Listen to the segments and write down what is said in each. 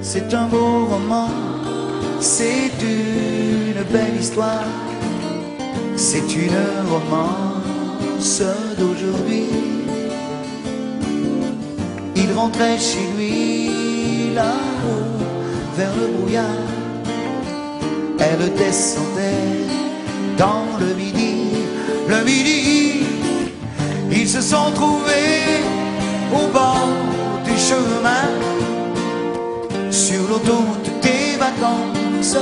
C'est un beau roman, c'est une belle histoire, c'est une romance d'aujourd'hui. Il rentrait chez lui là-haut vers le brouillard, elle descendait dans le midi. Le midi, ils se sont trouvés au bord du chemin, sur l'autoroute des vacances.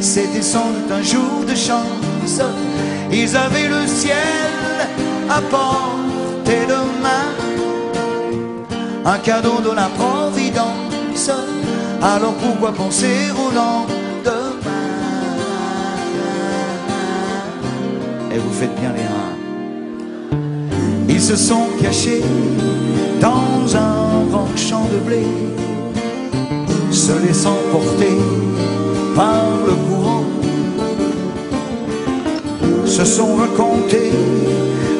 C'était sans doute un jour de chance. Ils avaient le ciel à portée de main, un cadeau de la Providence. Alors pourquoi penser au lendemain? Et vous faites bien les reins. Ils se sont cachés dans un grand champ de blé, se laissant porter par le courant, se sont racontés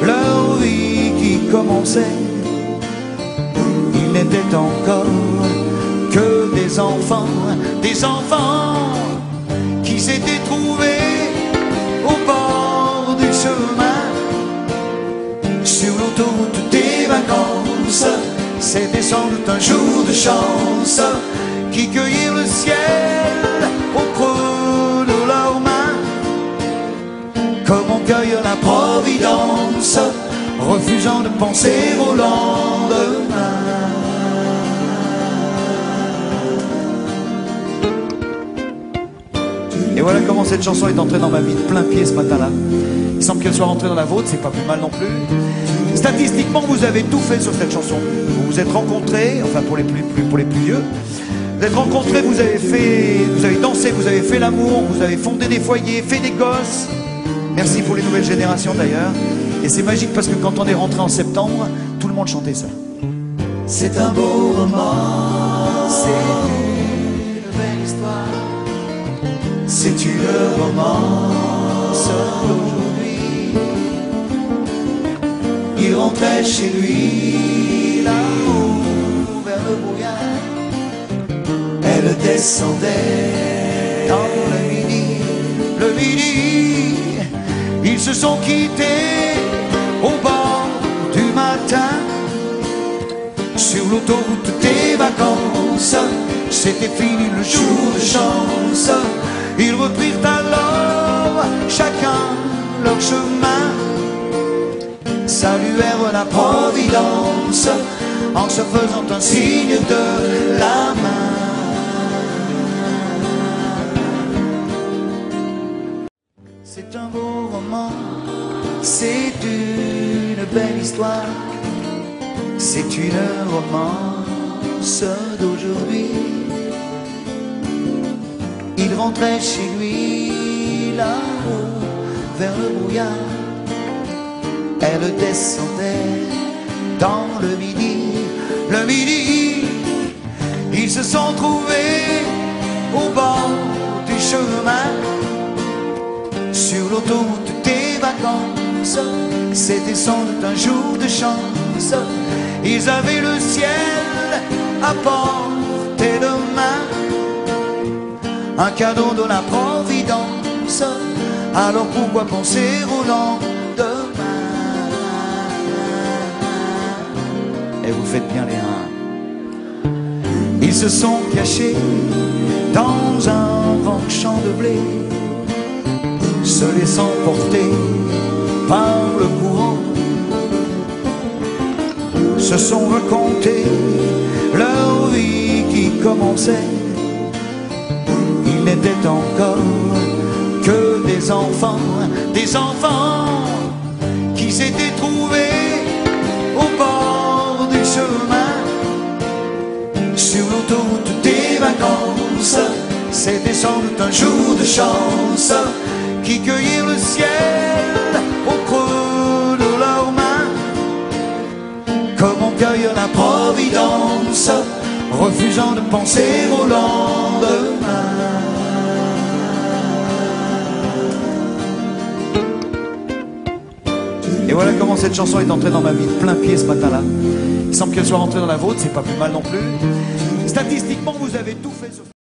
leur vie qui commençait. Ils n'étaient encore que des enfants qui s'étaient trouvés au bord du chemin, sur l'autoroute des vacances. C'était sans doute un jour de chance, qui cueillirent le ciel au creux de leurs mains, comme on cueille la Providence, refusant de penser au lendemain. Et voilà comment cette chanson est entrée dans ma vie de plein pied ce matin-là. Il semble qu'elle soit rentrée dans la vôtre, c'est pas plus mal non plus. Statistiquement, vous avez tout fait sur cette chanson. Vous vous êtes rencontrés, enfin pour les plus vieux. Vous êtes rencontrés, vous avez dansé, vous avez fait l'amour, vous avez fondé des foyers, fait des gosses. Merci pour les nouvelles générations d'ailleurs. Et c'est magique parce que quand on est rentré en septembre, tout le monde chantait ça. C'est un beau roman, c'est une belle histoire, c'est une romance d'aujourd'hui. Il rentrait chez lui là-haut vers le brouillard, elle descendait dans le midi. Le midi, ils se sont quittés au bord du matin, sur l'autoroute des vacances. C'était fini le jour de chance. Ils reprirent alors chacun leur chemin, saluèrent la Providence en se faisant un signe de la main. C'est un beau roman, c'est une belle histoire, c'est une romance d'aujourd'hui. Il rentrait chez lui là-haut vers le brouillard, elle descendait dans le midi. Le midi, ils se sont trouvés au bord du chemin, sur l'autoroute des vacances. C'était sans doute un jour de chance. Ils avaient le ciel à portée de main, un cadeau de la Providence. Alors pourquoi penser au lendemain? Et vous faites bien les reins. Ils se sont cachés dans un grand champ de blé, se laissant porter par le courant, se sont racontés leur vie qui commençait. Ils n'étaient encore que des enfants qui s'étaient trouvés au bord du chemin, sur l'autoroute des vacances. C'était sans doute un jour de chance, qui cueillirent le ciel au creux de leurs mains, comme on cueille la Providence, refusant de penser au lendemain. Et voilà comment cette chanson est entrée dans ma vie de plein pied ce matin-là. Il semble qu'elle soit rentrée dans la vôtre, c'est pas plus mal non plus. Statistiquement, vous avez tout fait. fait sur